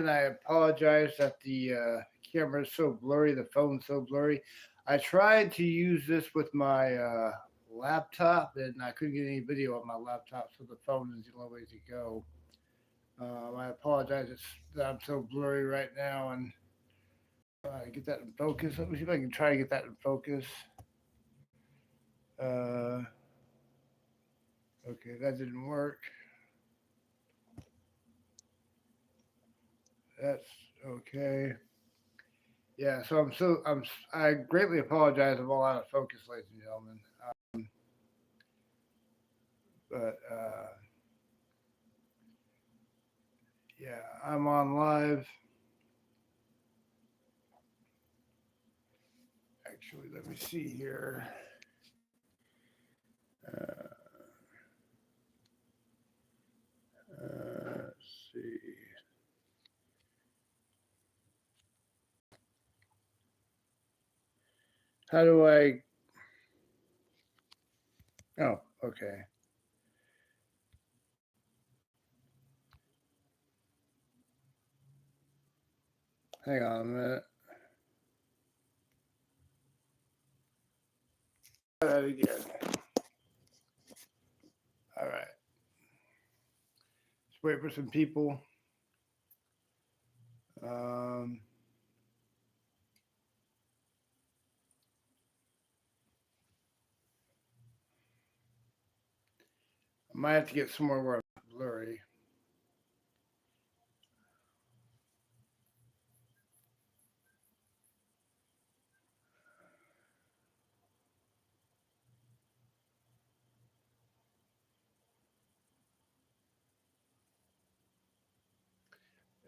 And I apologize that the camera is so blurry, the phone's so blurry. I tried to use this with my laptop, and I couldn't get any video on my laptop, so the phone is the only way to go. I apologize that I'm so blurry right now, and get that in focus. Let me see if I can try to get that in focus. Uh, okay, that didn't work. That's okay. Yeah, so I greatly apologize. I'm all out of focus, ladies and gentlemen. But yeah, I'm on live. Actually, let me see here. Uh, let's see. How do I? Oh, okay. Hang on a minute. Try that again. All right. Let's wait for some people. Um, I might have to get somewhere where I'm blurry.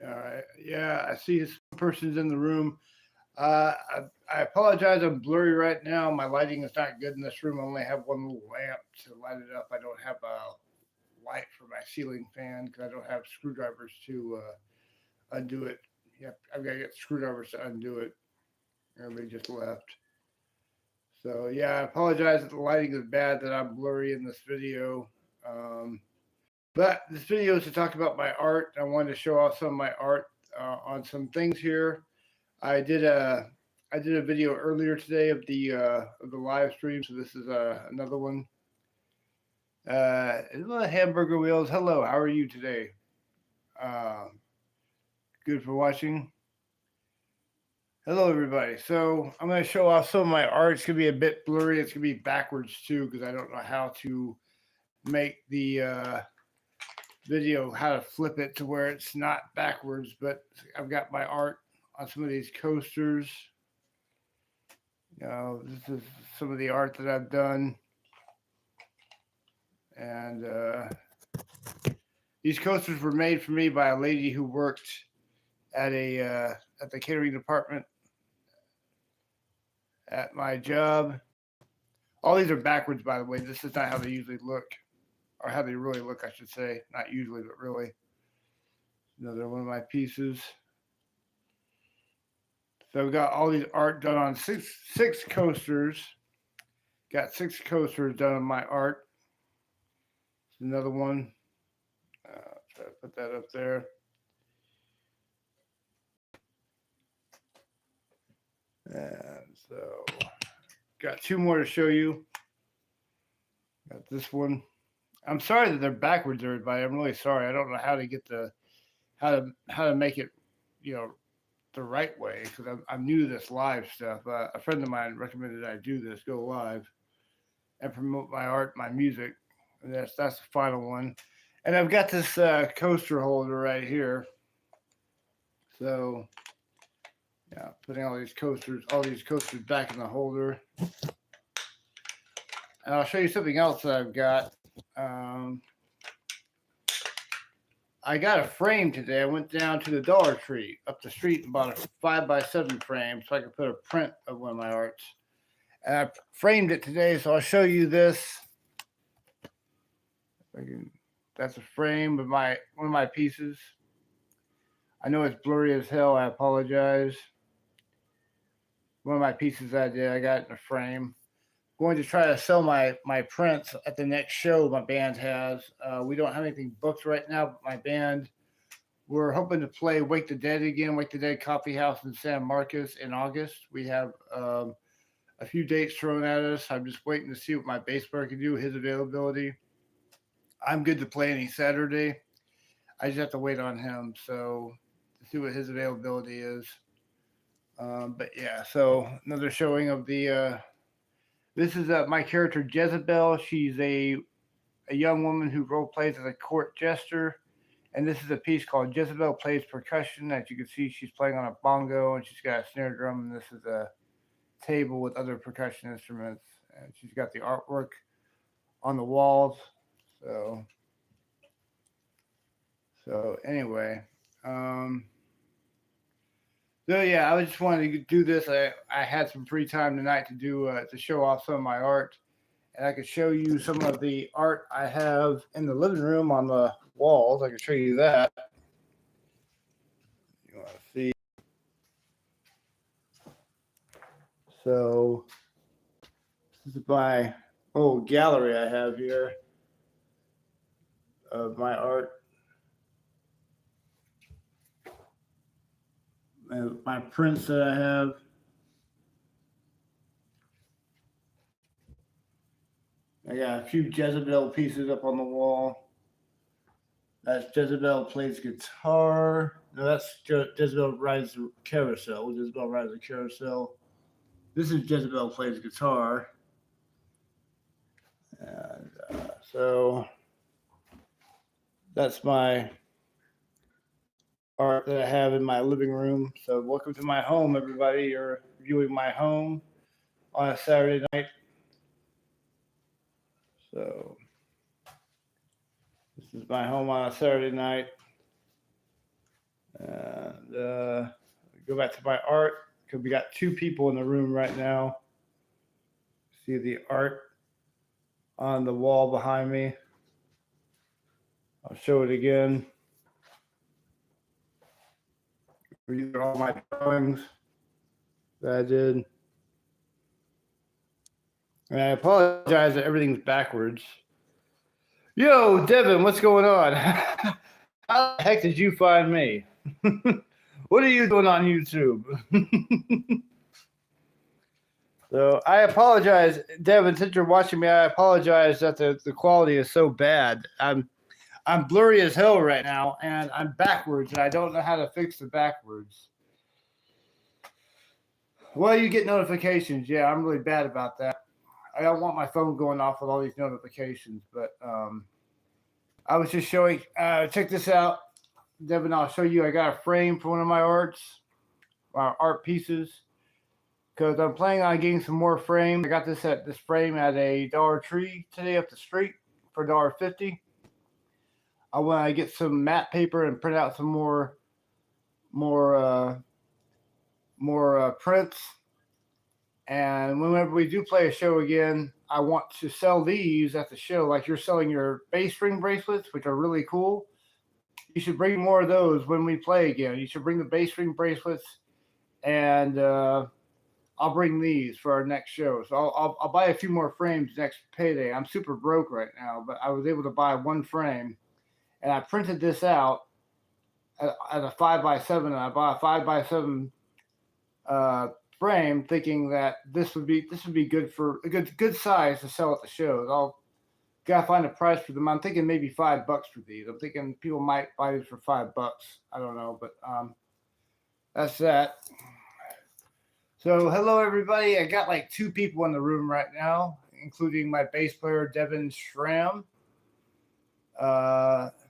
All right. Yeah, I see some persons in the room. I apologize. I'm blurry right now. My lighting is not good in this room. I only have one little lamp to light it up. I don't have a light for my ceiling fan because I don't have screwdrivers to undo it. Yep, I've got to get screwdrivers to undo it. Everybody just left. So yeah, I apologize that the lighting is bad, that I'm blurry in this video. Um, but this video is to talk about my art. I wanted to show off some of my art on some things here. I did a video earlier today of the live stream, so this is another one. Hello, Hamburger Wheels. Hello, how are you today? Uh, good for watching. Hello, everybody. So I'm going to show off some of my art. It's going to be a bit blurry. It's going to be backwards too because I don't know how to make the video, how to flip it to where it's not backwards. But I've got my art on some of these coasters. This is some of the art that I've done. And these coasters were made for me by a lady who worked at the catering department at my job. All these are backwards, by the way. This is not how they usually look, or how they really look, I should say. Not usually, but really. Another one of my pieces. So I've got all these art done on six coasters. Got 6 coasters done on my art. Another one. Try to put that up there. And so, got 2 more to show you. Got this one. I'm sorry that they're backwards, everybody. I'm really sorry. I don't know how to get how to make it, the right way because I'm new to this live stuff. A friend of mine recommended I do this, go live, and promote my art, my music. And that's the final one. And I've got this coaster holder right here. So, yeah, putting all these coasters back in the holder. And I'll show you something else that I've got. I got a frame today. I went down to the Dollar Tree up the street and bought a 5x7 frame so I could put a print of one of my arts. And I framed it today, so I'll show you this. That's a frame of one of my pieces. I know it's blurry as hell. I apologize. One of my pieces I did, I got it in a frame. Going to try to sell my prints at the next show my band has. We don't have anything booked right now, but my band we're hoping to play Wake the Dead again, Wake the Dead Coffee House in San Marcos in August. We have a few dates thrown at us. I'm just waiting to see what my bass player can do, his availability. I'm good to play any Saturday. I just have to wait on him, so to see what his availability is. But yeah, so another showing of the. This is my character Jezebel. She's a young woman who role plays as a court jester, and this is a piece called Jezebel Plays Percussion. As you can see, she's playing on a bongo, and she's got a snare drum, and this is a table with other percussion instruments, and she's got the artwork on the walls. So anyway, so yeah, I just wanted to do this. I had some free time tonight to do to show off some of my art, and I could show you some of the art I have in the living room on the walls. I can show you that. You want to see? So this is my old gallery I have here of my art. My prints that I have. I got a few Jezebel pieces up on the wall. That's Jezebel plays guitar. No, that's Jezebel rides the carousel. Jezebel rides the carousel. This is Jezebel plays guitar. And so that's my art that I have in my living room. So welcome to my home, everybody. You're viewing my home on a Saturday night. So this is my home on a Saturday night. And go back to my art because we got two people in the room right now. See the art on the wall behind me. I'll show it again. These are all my drawings that I did. And I apologize that everything's backwards. Yo, Devin, what's going on? How the heck did you find me? What are you doing on YouTube? So I apologize, Devin, since you're watching me, I apologize that the quality is so bad. I'm blurry as hell right now, and I'm backwards, and I don't know how to fix the backwards. Well, you get notifications. Yeah, I'm really bad about that. I don't want my phone going off with all these notifications, but I was just showing, check this out. Devin, I'll show you. I got a frame for one of my art pieces, because I'm planning on getting some more frames. I got this frame at a Dollar Tree today up the street for $1.50. I want to get some matte paper and print out some more prints. And whenever we do play a show again, I want to sell these at the show, like you're selling your bass string bracelets, which are really cool. You should bring more of those when we play again. You should bring the bass string bracelets, and I'll bring these for our next show. So I'll buy a few more frames next payday. I'm super broke right now, but I was able to buy one frame, and I printed this out at a 5x7, and I bought a 5x7 frame, thinking that this would be good for a good size to sell at the shows. I'll gotta find a price for them. I'm thinking maybe $5 for these. I'm thinking people might buy these for $5. I don't know, but that's that. So hello everybody. I got like two people in the room right now, including my bass player Devin Schramm,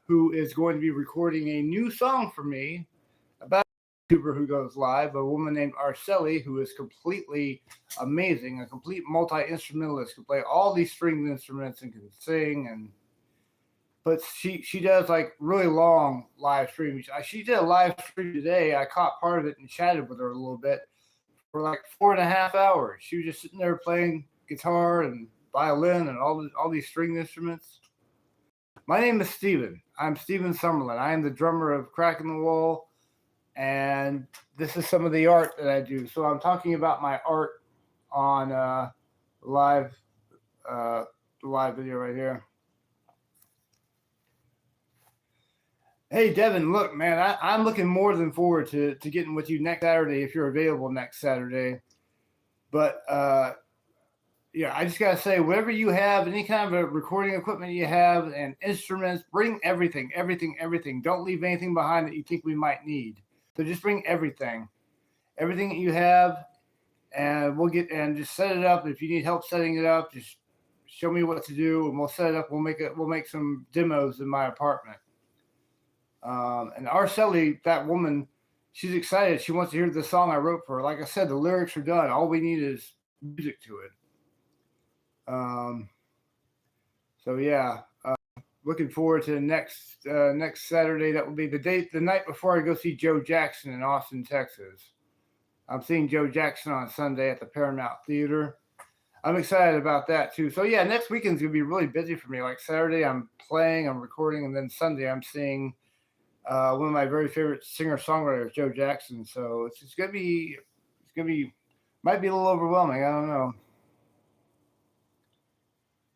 who is going to be recording a new song for me about a YouTuber who goes live, a woman named Arceli, who is completely amazing, a complete multi-instrumentalist, can play all these string instruments and can sing, but she does like really long live streams. She did a live stream today. I caught part of it and chatted with her a little bit for like 4.5 hours. She was just sitting there playing guitar and violin and all these string instruments. My name is Steven. I'm Steven Summerlin. I am the drummer of Cracking the Wall, and this is some of the art that I do. So I'm talking about my art on the live video right here. Hey, Devin, look, man, I'm looking more than forward to getting with you next Saturday if you're available next Saturday. But yeah, I just gotta say, whatever you have, any kind of a recording equipment you have, and instruments, bring everything, everything, everything. Don't leave anything behind that you think we might need. So just bring everything, everything that you have, and we'll get and just set it up. If you need help setting it up, just show me what to do, and we'll set it up. We'll make some demos in my apartment. And Arceli, that woman, she's excited. She wants to hear the song I wrote for her. Like I said, the lyrics are done. All we need is music to it. So yeah, looking forward to next Saturday. That will be the night before I go see Joe Jackson in Austin, Texas. I'm seeing Joe Jackson on Sunday at the Paramount Theater. I'm excited about that too. So yeah, next weekend's gonna be really busy for me. Like Saturday, I'm playing, I'm recording, and then Sunday I'm seeing one of my very favorite singer-songwriters, Joe Jackson. So it's gonna be might be a little overwhelming. I don't know.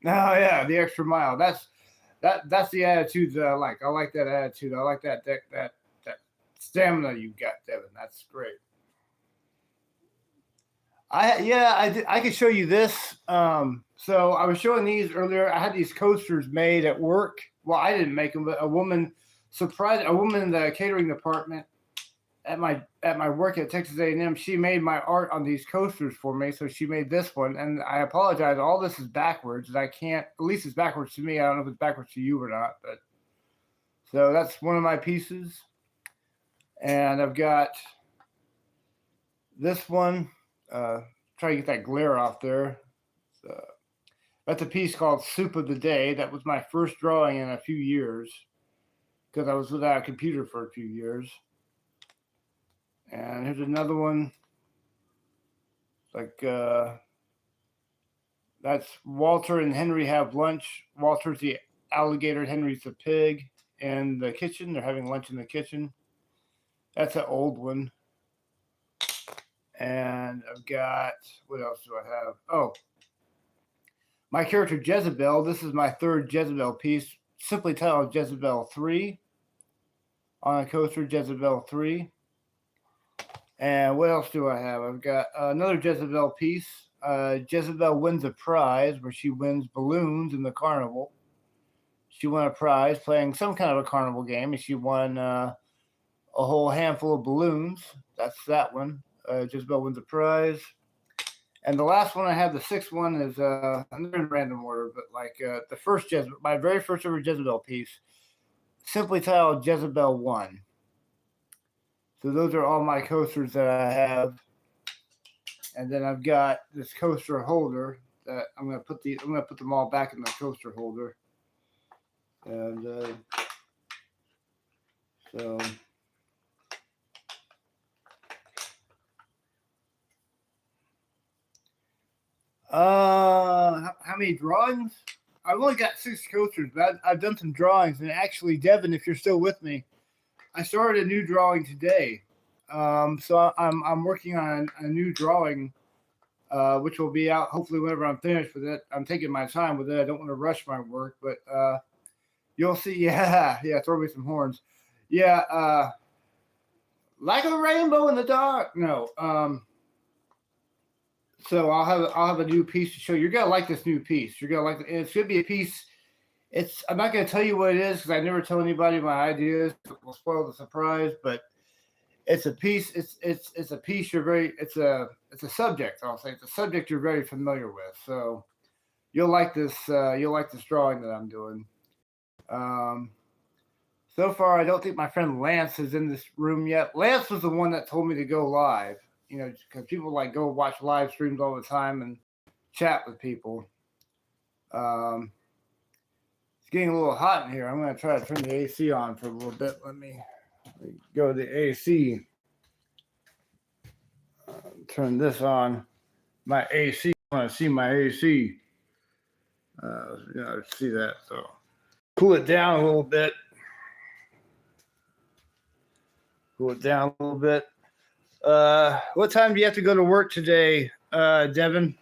No, yeah, the extra mile. That's the attitude that I like. I like that attitude. I like that stamina you got, Devin. That's great. I could show you this. So I was showing these earlier. I had these coasters made at work. Well, I didn't make them, but a woman in the catering department at my work at Texas A&M. She made my art on these coasters for me. So she made this one, and I apologize. All this is backwards, and I can't. At least it's backwards to me. I don't know if it's backwards to you or not, but so that's one of my pieces, and I've got this one. Try to get that glare off there. So, that's a piece called Soup of the Day. That was my first drawing in a few years because I was without a computer for a few years. And here's another one. Like that's Walter and Henry have lunch. Walter's the alligator, Henry's the pig. In the kitchen, they're having lunch in the kitchen. That's an old one. And I've got, what else do I have? Oh, my character Jezebel. This is my third Jezebel piece, simply titled Jezebel 3. On a coaster, Jezebel 3. And what else do I have? I've got another Jezebel piece. Jezebel wins a prize where she wins balloons in the carnival. She won a prize playing some kind of a carnival game, and she won a whole handful of balloons. That's that one. Jezebel wins a prize. And the last one I have, the sixth one, is I'm in random order, but like the first Jezebel, my very first ever Jezebel piece, simply titled Jezebel 1. So those are all my coasters that I have. And then I've got this coaster holder that I'm gonna put them all back in the coaster holder. And so how many drawings? I've only got 6 coasters, but I've done some drawings. And actually, Devin, if you're still with me, I started a new drawing today. So I'm working on a new drawing, which will be out hopefully whenever I'm finished with it. I'm taking my time with it. I don't want to rush my work, but you'll see. Yeah, throw me some horns. Yeah, like a rainbow in the dark. No. So I'll have a new piece to show you. You're gonna like this new piece. You're gonna like it. It's gonna be a piece. I'm not gonna tell you what it is because I never tell anybody my ideas. We'll spoil the surprise. But it's a piece. It's a piece it's a subject. I'll say it's a subject you're very familiar with. So you'll like this. You'll like this drawing that I'm doing. So far, I don't think my friend Lance is in this room yet. Lance was the one that told me to go live. You know, because people like go watch live streams all the time and chat with people. It's getting a little hot in here. I'm going to try to turn the AC on for a little bit. Let me go to the AC. Turn this on. My AC. I want to see my AC. See that. So cool it down a little bit. What time do you have to go to work today, Devin?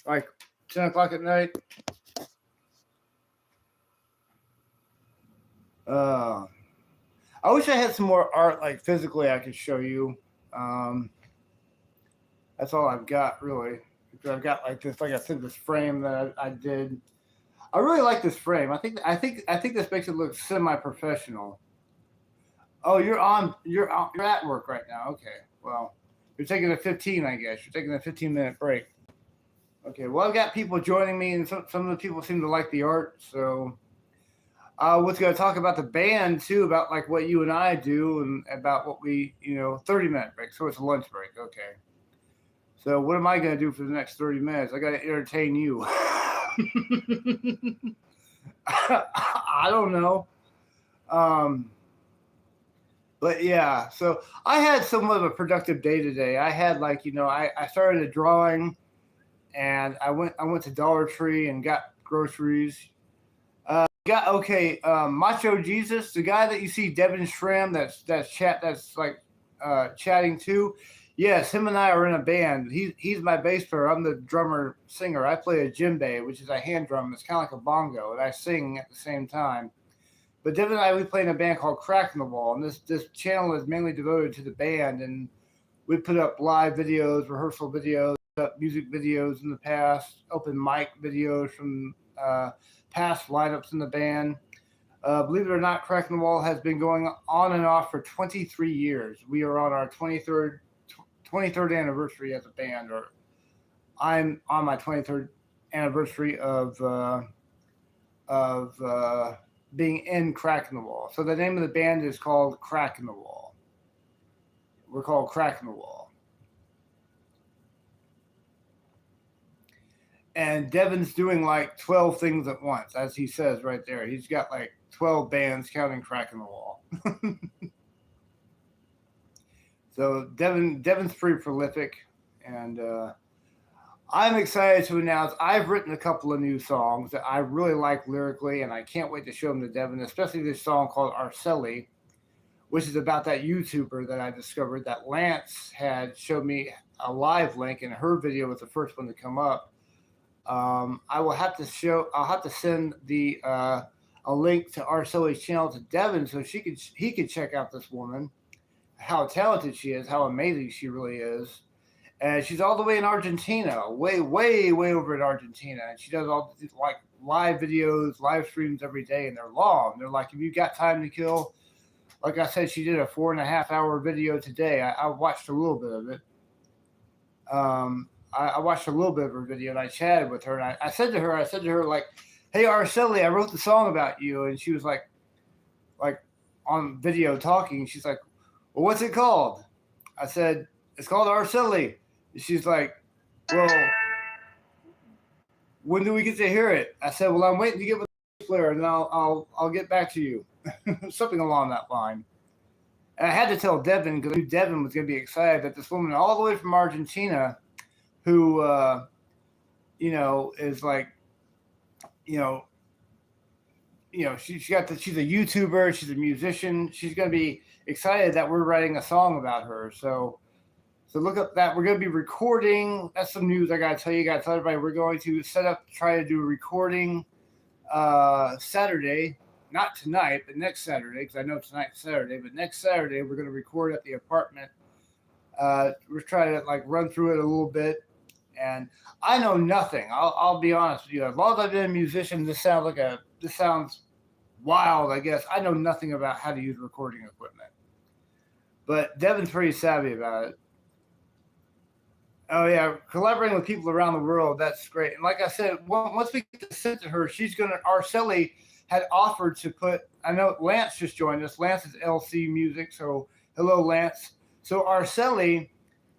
Like 10 o'clock at night? I wish I had some more art, like physically, I could show you. Um, that's all I've got, really. Because I've got like this, like I said, this frame that I did. I really like this frame. I think this makes it look semi-professional. Oh, you're at work right now. Okay. Well, you're taking a 15, I guess. You're taking a 15-minute break. Okay. Well, I've got people joining me, and some of the people seem to like the art. So, we're going to talk about the band too, about like what you and I do, and about what we, 30-minute break. So it's a lunch break. Okay. So what am I going to do for the next 30 minutes? I got to entertain you. I don't know. Um, But yeah, so I had somewhat of a productive day today. I had like, I started a drawing, and I went to Dollar Tree and got groceries. Got okay, Macho Jesus, the guy that you see, Devin Shram, that's like chatting too. Yes, him and I are in a band. He's my bass player. I'm the drummer singer. I play a djembe, which is a hand drum. It's kind of like a bongo, and I sing at the same time. But Devin and I, we play in a band called Crack in the Wall, and this channel is mainly devoted to the band. And we put up live videos, rehearsal videos, up music videos in the past, open mic videos from past lineups in the band. Believe it or not, Crack in the Wall has been going on and off for 23 years. We are on our 23rd anniversary as a band, or I'm on my 23rd anniversary of being in Crack in the Wall. So the name of the band is called Crack in the Wall. We're called Crack in the Wall. And Devin's doing like 12 things at once, as he says right there. He's got like 12 bands counting Crack in the Wall. So Devin's pretty prolific, and I'm excited to announce I've written a couple of new songs that I really like lyrically, and I can't wait to show them to Devin, especially this song called Arceli, which is about that YouTuber that I discovered that Lance had showed me a live link, and her video was the first one to come up. I'll have to send a link to Arceli's channel to Devin so he could check out this woman, how talented she is, how amazing she really is. And she's all the way in Argentina, way, way, way over in Argentina. And she does all these like live videos, live streams every day, and they're long. They're like, if you got time to kill, like I said, she did a 4.5-hour video today. I watched a little bit of it. I watched a little bit of her video, and I chatted with her. And I said to her, like, hey, Arceli, I wrote the song about you. And she was like on video talking. She's like, well, what's it called? I said, it's called Arceli. She's like, well, when do we get to hear it? I said, well, I'm waiting to get with the player, and then I'll get back to you. Something along that line. And I had to tell Devin, because I knew Devin was going to be excited that this woman all the way from Argentina, who, is like, she's a YouTuber, she's a musician. She's going to be excited that we're writing a song about her. So look up that. We're going to be recording. That's some news I got to tell you. Got to tell everybody we're going to try to do a recording Saturday. Not tonight, but next Saturday, because I know tonight's Saturday. But next Saturday, we're going to record at the apartment. We're trying to like run through it a little bit. And I know nothing. I'll be honest with you. As long as I've been a musician, this sounds wild, I guess. I know nothing about how to use recording equipment. But Devin's pretty savvy about it. Oh yeah, collaborating with people around the world, that's great. And like I said, once we get this sent to her, Arceli had offered to put, I know Lance just joined us. Lance is LC Music, so hello, Lance. So Arceli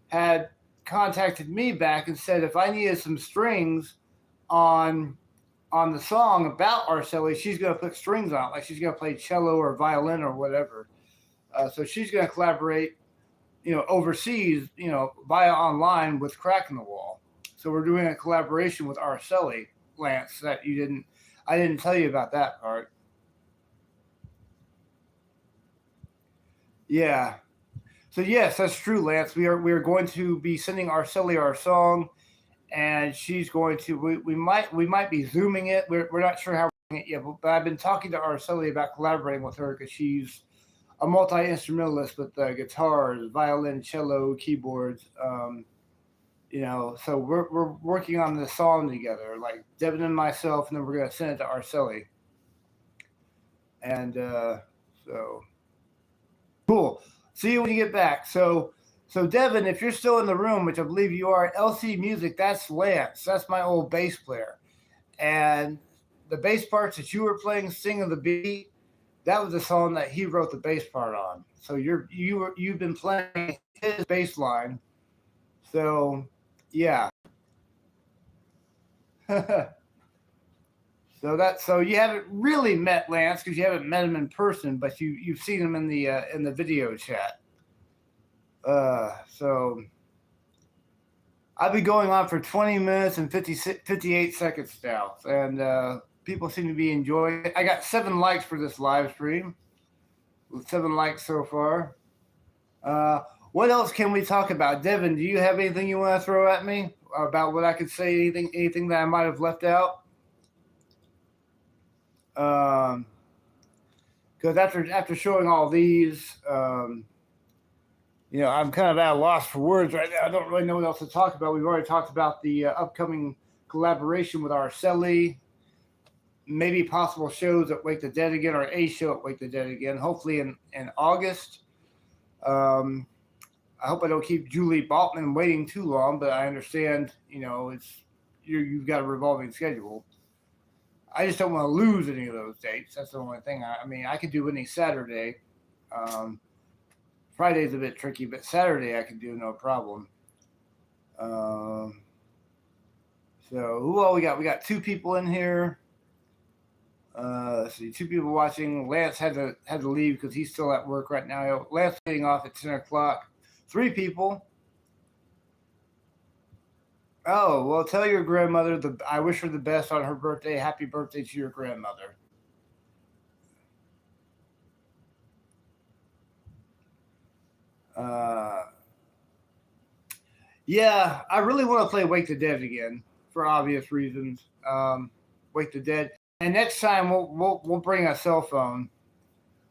had contacted me back and said if I needed some strings on the song about Arceli, she's going to put strings on it, like she's going to play cello or violin or whatever. So she's going to collaborate, overseas, via online with Crack in the Wall. So we're doing a collaboration with Arceli, Lance, that I didn't tell you about that part. Yeah. So yes, that's true, Lance. We are going to be sending Arceli our song, and she's going to. We might be zooming it. We're not sure how we're doing it yet, but I've been talking to Arceli about collaborating with her because she's a multi-instrumentalist with guitars, violin, cello, keyboards. So we're working on this song together, like Devin and myself, and then we're gonna send it to Arceli. And so cool. See you when you get back. So Devin, if you're still in the room, which I believe you are, LC Music, that's Lance. That's my old bass player. And the bass parts that you were playing, singing the beat, that was a song that he wrote the bass part on. So you've been playing his bass line. So yeah. So you haven't really met Lance because you haven't met him in person, but you've seen him in the video chat. So I've been going on for 20 minutes and 58 seconds now, and people seem to be enjoying it. I got 7 likes for this live stream, with 7 likes so far. What else can we talk about? Devin, do you have anything you want to throw at me about what I could say? Anything that I might have left out? Because after showing all these, I'm kind of at a loss for words right now. I don't really know what else to talk about. We've already talked about the upcoming collaboration with Arceli, maybe possible shows at Wake the Dead again, or a show at Wake the Dead again, hopefully in August. I hope I don't keep Julie Baltman waiting too long, but I understand, you've got a revolving schedule. I just don't want to lose any of those dates. That's the only thing. I could do any Saturday. Friday's a bit tricky, but Saturday I can do no problem. So who all we got? We got 2 people in here. Let's see, 2 people watching. Lance had to leave because he's still at work right now. Lance getting off at 10 o'clock. 3 people. Oh, well, tell your grandmother I wish her the best on her birthday. Happy birthday to your grandmother. Yeah, I really want to play Wake the Dead again for obvious reasons. Wake the Dead, and next time we'll bring a cell phone.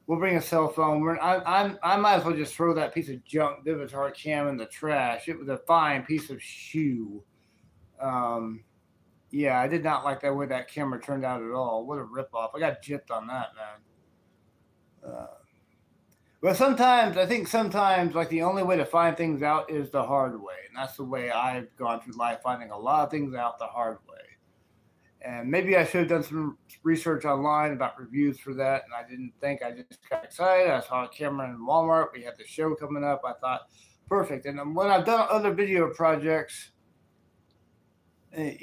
We'll bring a cell phone. I might as well just throw that piece of junk Vivitar cam in the trash. It was a fine piece of shoe. Yeah, I did not like that way that camera turned out at all. What a ripoff. I got gypped on that, man. But I think sometimes, like, the only way to find things out is the hard way. And that's the way I've gone through life, finding a lot of things out the hard way. And maybe I should have done some research online about reviews for that, and I didn't think. I just got excited. I saw a camera in Walmart. We had the show coming up. I thought, perfect. And when I've done other video projects, I've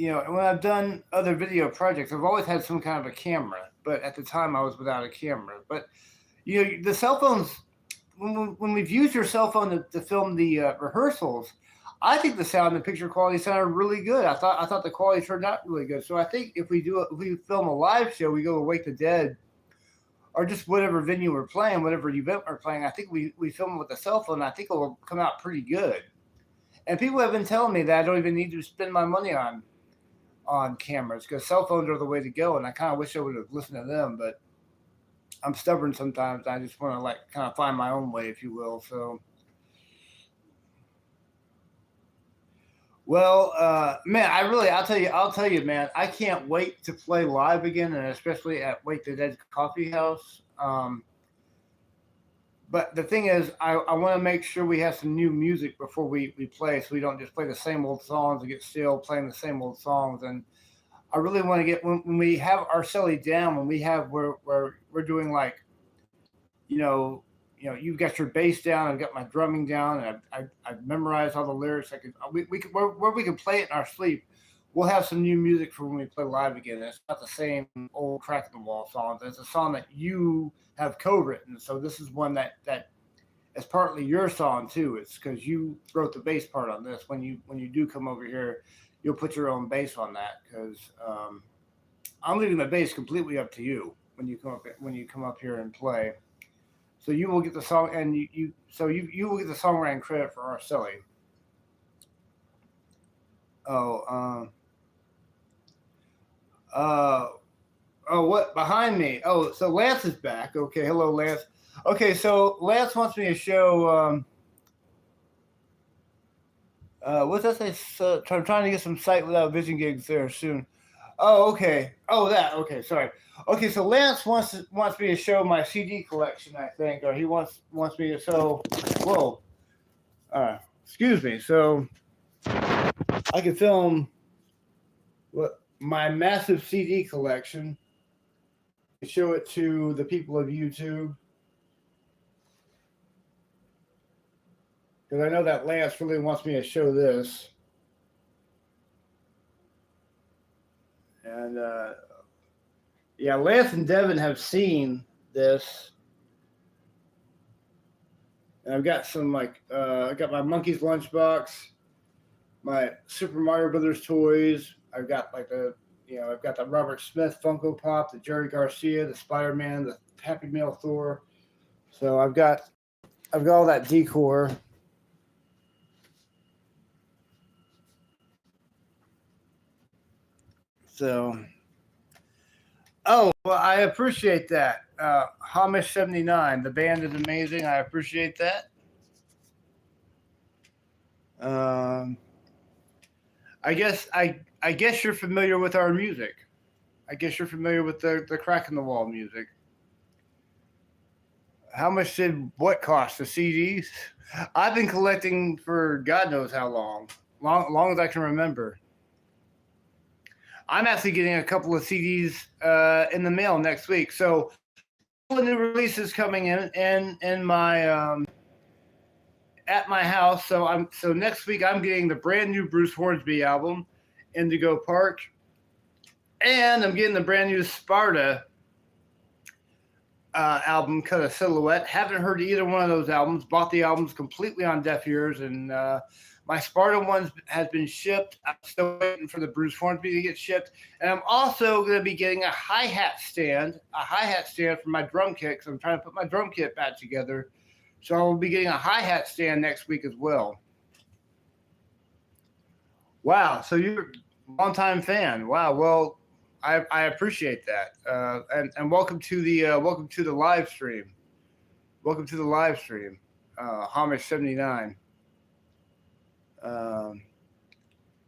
always had some kind of a camera. But at the time, I was without a camera. But, the cell phones, when we've used your cell phone to film the rehearsals, I think the sound and picture quality sounded really good. I thought the quality turned out really good. So I think if we film a live show, we go to Wake the Dead, or just whatever venue we're playing, whatever event we're playing, I think we film it with a cell phone. I think it will come out pretty good. And people have been telling me that I don't even need to spend my money on cameras, because cell phones are the way to go. And I kind of wish I would have listened to them, but I'm stubborn sometimes. I just want to kind of find my own way, if you will. So. Well, man, I'll tell you, man, I can't wait to play live again, and especially at Wake the Dead Coffee House. But the thing is, I want to make sure we have some new music before we play, so we don't just play the same old songs and get stale playing the same old songs. And I really want to get, when we have Arceli down, when we have where we're doing, like, you've got your bass down, I've got my drumming down, and I've memorized all the lyrics. We could, where we can play it in our sleep, we'll have some new music for when we play live again. It's not the same old Crack in the Wall songs. It's a song that you have co-written. So this is one that is partly your song too. It's because you wrote the bass part on this. When you do come over here, you'll put your own bass on that, because I'm leaving the bass completely up to you when you come up here and play. So you will get the song, and you will get the songwriting credit for Arceli. What behind me? Oh, so Lance is back. Okay, hello, Lance. Okay, so Lance wants me to show. What's that say? So, I'm trying to get some Sight Without Vision gigs there soon. Oh, okay. Oh, that. Okay, sorry. Okay, so Lance wants me to show my CD collection, I think, or he wants me to show. Whoa. Excuse me. So I can film what my massive CD collection. Show it to the people of YouTube. Because I know that Lance really wants me to show this. And yeah, Lance and Devin have seen this. And I've got some I got my Monkey's Lunchbox, my Super Mario Brothers toys. I've got I've got the Robert Smith Funko Pop, the Jerry Garcia, the Spider-Man, the Happy Meal Thor. So I've got all that decor. So, oh, well, I appreciate that. Hamish 79, the band is amazing. I appreciate that. I guess you're familiar with our music. I guess you're familiar with the Crack in the Wall music. How much did what cost? The CDs? I've been collecting for God knows how long as I can remember. I'm actually getting a couple of CDs in the mail next week. So, all the new releases coming in my at my house. So next week I'm getting the brand new Bruce Hornsby album, Indigo Park, and I'm getting the brand new Sparta album, Cut a Silhouette. Haven't heard either one of those albums. Bought the albums completely on deaf ears, and my Sparta one has been shipped. I'm still waiting for the Bruce Hornsby to get shipped, and I'm also going to be getting a hi-hat stand for my drum kit, because I'm trying to put my drum kit back together. So I'll be getting a hi-hat stand next week as well. Wow, so you're a longtime fan. Wow, well, I appreciate that, and welcome to the live stream. Welcome to the live stream, Hamish 79.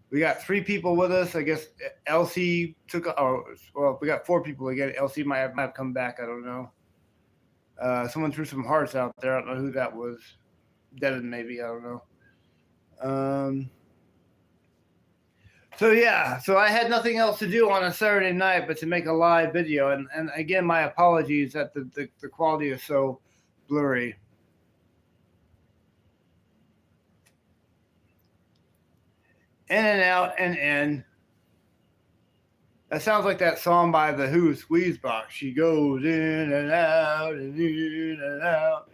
We got 3 people with us. I guess Elsie took. Well, we got 4 people again. Elsie might have come back. I don't know. Someone threw some hearts out there. I don't know who that was. Devin, maybe. I don't know. So yeah, so I had nothing else to do on a Saturday night but to make a live video, and again, my apologies that the quality is so blurry. In and out and in. That sounds like that song by The Who, Squeezebox. She goes in and out and in and out.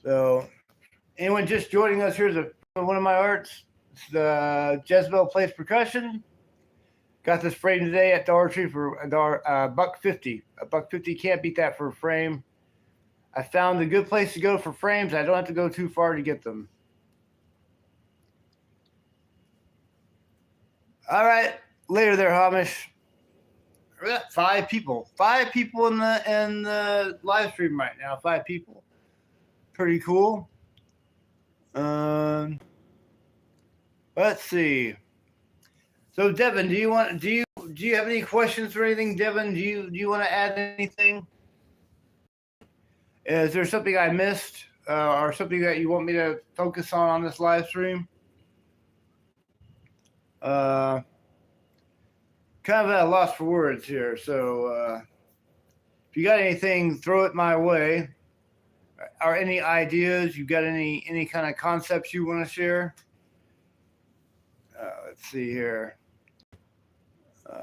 So anyone just joining us, here's one of my arts. It's the Jezebel Plays Percussion. Got this frame today at Dollar Tree for $1.50. $1.50, can't beat that for a frame. I found a good place to go for frames. I don't have to go too far to get them. All right, later there, Hamish. We got 5 people. 5 people in the live stream right now. 5 people. Pretty cool. Let's see. So Devin, do you have any questions or anything? Devin, do you want to add anything? Is there something I missed, or something that you want me to focus on this live stream? Kind of at a loss for words here. So if you got anything, throw it my way. Or any ideas? You got any kind of concepts you want to share? Let's see here.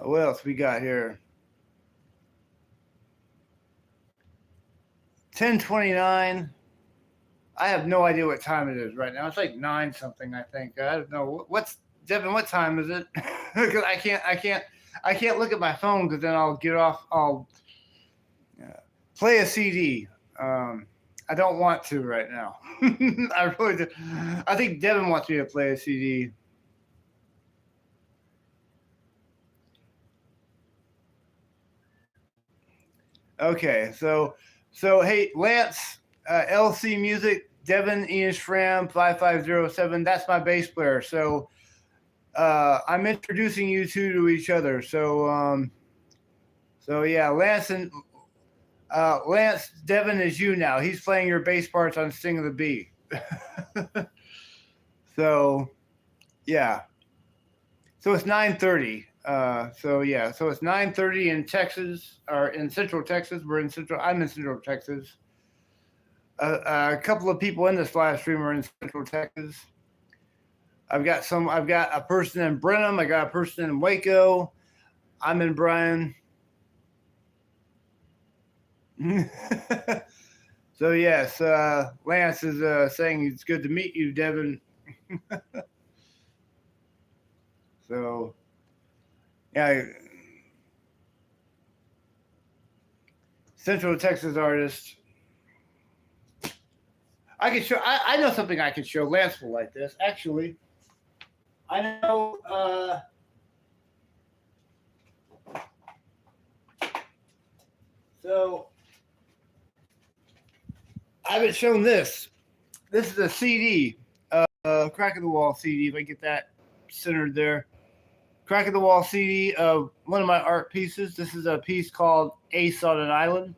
What else we got here? 10:29. I have no idea what time it is right now. It's like 9 something, I think. I don't know. Devin, what time is it? Because I can't look at my phone, because then I'll get off. I'll play a CD. I don't want to right now. I really do. I think Devin wants me to play a CD. Okay, so hey, Lance, LC Music, Devin Ian Schramm 5507. That's my bass player. So I'm introducing you two to each other. So yeah, Lance Devin is you now. He's playing your bass parts on Sting of the Bee. So yeah, so it's 9:30. So yeah, so it's 9:30 in Texas or in Central Texas. I'm in Central Texas. A couple of people in this live stream are in Central Texas. I've got a person in Brenham. I got a person in Waco. I'm in Bryan. So yes, Lance is saying it's good to meet you, Devin. So yeah, Central Texas artist. I can show. I know something I can show. Lance will like this. Actually, I know. So I've been shown this. This is a CD, Crack in the Wall CD. If I get that centered there, Crack in the Wall CD of one of my art pieces. This is a piece called Ace on an Island.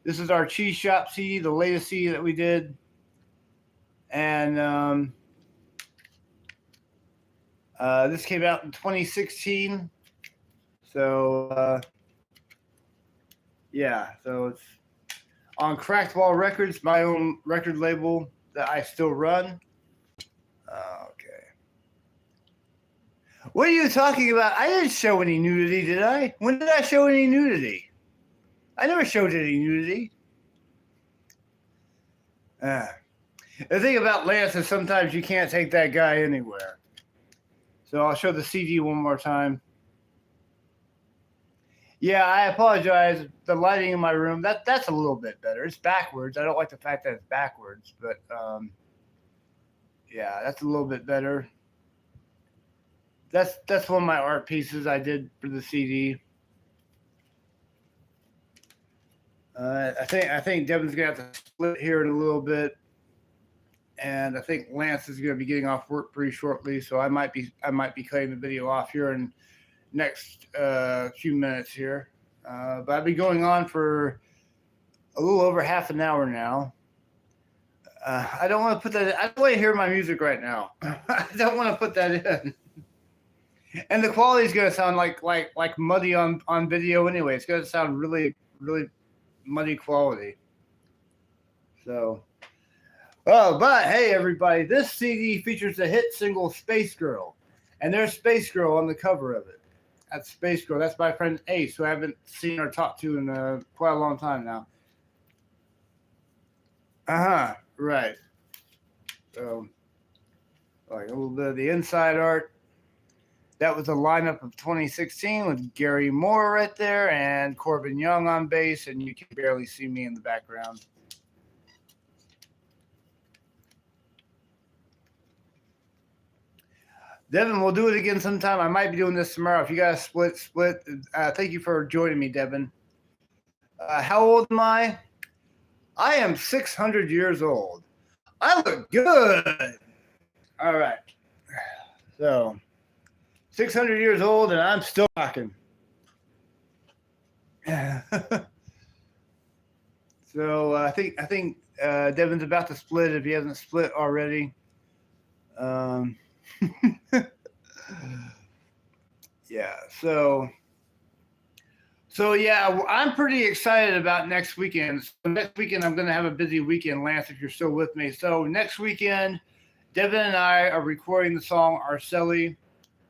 This is our Cheese Shop CD, the latest CD that we did, and this came out in 2016. So yeah, so it's on Cracked Wall Records, my own record label that I still run. Okay. What are you talking about? I didn't show any nudity, did I? When did I show any nudity? I never showed any nudity. The thing about Lance is sometimes you can't take that guy anywhere. So I'll show the CD one more time. Yeah, I apologize. The lighting in my room, that's a little bit better. It's backwards. I don't like the fact that it's backwards, but yeah, that's a little bit better. That's one of my art pieces I did for the CD. I think Devin's gonna have to split here in a little bit, and I think Lance is gonna be getting off work pretty shortly, so I might be cutting the video off here in next few minutes here. But I've been going on for a little over half an hour now. I don't want to put that in. I don't want to hear my music right now. I don't want to put that in. And the quality is going to sound like muddy on video anyway. It's going to sound really, really muddy quality. So, oh, but hey, everybody, this CD features the hit single Space Girl. And there's Space Girl on the cover of it. That's Space Girl. That's my friend Ace, who I haven't seen or talked to in quite a long time now. Right. So, like a little bit of the inside art. That was a lineup of 2016 with Gary Moore right there and Corbin Young on bass, and you can barely see me in the background. Devin, we'll do it again sometime. I might be doing this tomorrow. If you guys split. Thank you for joining me, Devin. How old am I? I am 600 years old. I look good. All right. So, 600 years old, and I'm still rocking. So I think Devin's about to split if he hasn't split already. Yeah. So yeah, I'm pretty excited about next weekend. So next weekend I'm going to have a busy weekend, Lance, if you're still with me. So next weekend, Devin and I are recording the song Arcelli.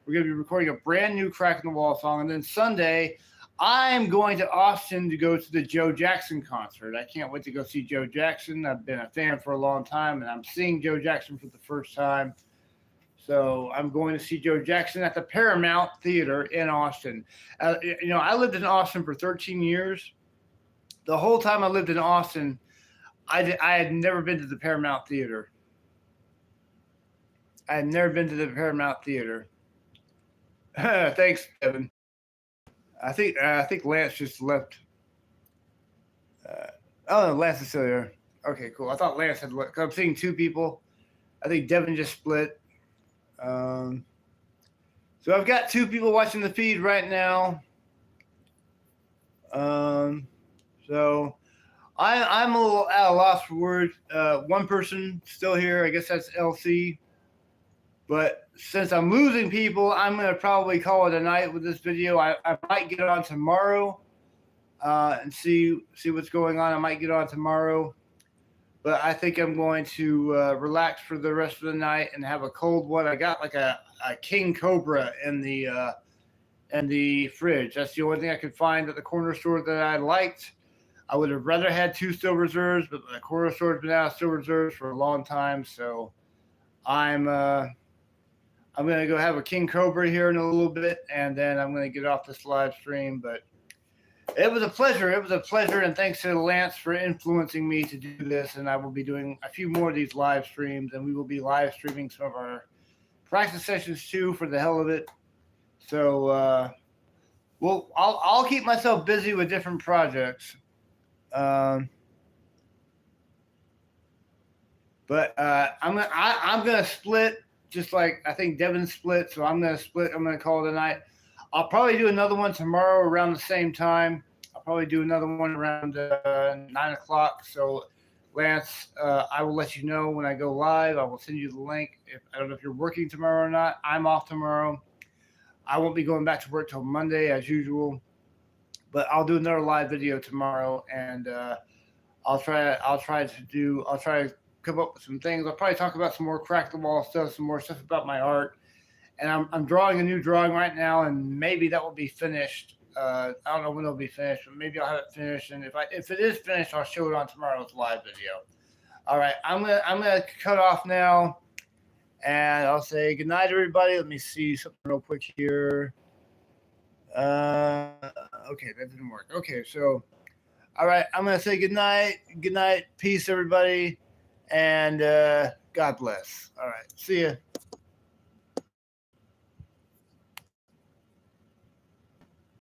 We're going to be recording a brand new Crack in the Wall song. And then Sunday, I'm going to Austin to go to the Joe Jackson concert. I can't wait to go see Joe Jackson. I've been a fan for a long time, and I'm seeing Joe Jackson for the first time. So I'm going to see Joe Jackson at the Paramount Theater in Austin. I lived in Austin for 13 years. The whole time I lived in Austin, I had never been to the Paramount Theater. I had never been to the Paramount Theater. Thanks, Kevin. I think Lance just left. Oh, no, Lance is still here. Okay, cool. I thought Lance had. Cause I'm seeing two people. I think Devin just split. So I've got two people watching the feed right now. So I'm a little at a loss for words. One person still here. I guess that's LC. But since I'm losing people, I'm going to probably call it a night with this video. I might get on tomorrow and see what's going on. I might get on tomorrow. But I think I'm going to relax for the rest of the night and have a cold one. I got like a king cobra in the fridge. That's the only thing I could find at the corner store that I liked. I would have rather had two still reserves, but the corner store's been out of still reserves for a long time. So I'm going to go have a king cobra here in a little bit, and then I'm going to get off this live stream. But it was a pleasure. It was a pleasure, and thanks to Lance for influencing me to do this. And I will be doing a few more of these live streams, and we will be live streaming some of our practice sessions too, for the hell of it. So, well, I'll keep myself busy with different projects. But I'm gonna split, just like I think Devin split. So I'm gonna split. I'm gonna call it a night. I'll probably do another one tomorrow around the same time. I'll probably do another one around 9 o'clock. So, Lance, I will let you know when I go live. I will send you the link. I don't know if you're working tomorrow or not. I'm off tomorrow. I won't be going back to work till Monday as usual, but I'll do another live video tomorrow, and I'll try to come up with some things. I'll probably talk about some more crack the wall stuff, some more stuff about my art. And I'm drawing a new drawing right now, and maybe that will be finished. I don't know when it'll be finished, but maybe I'll have it finished. And if it is finished, I'll show it on tomorrow's live video. All right, I'm gonna cut off now, and I'll say good night, everybody. Let me see something real quick here. Okay, that didn't work. Okay, so all right, I'm gonna say good night, peace, everybody, and God bless. All right, see ya.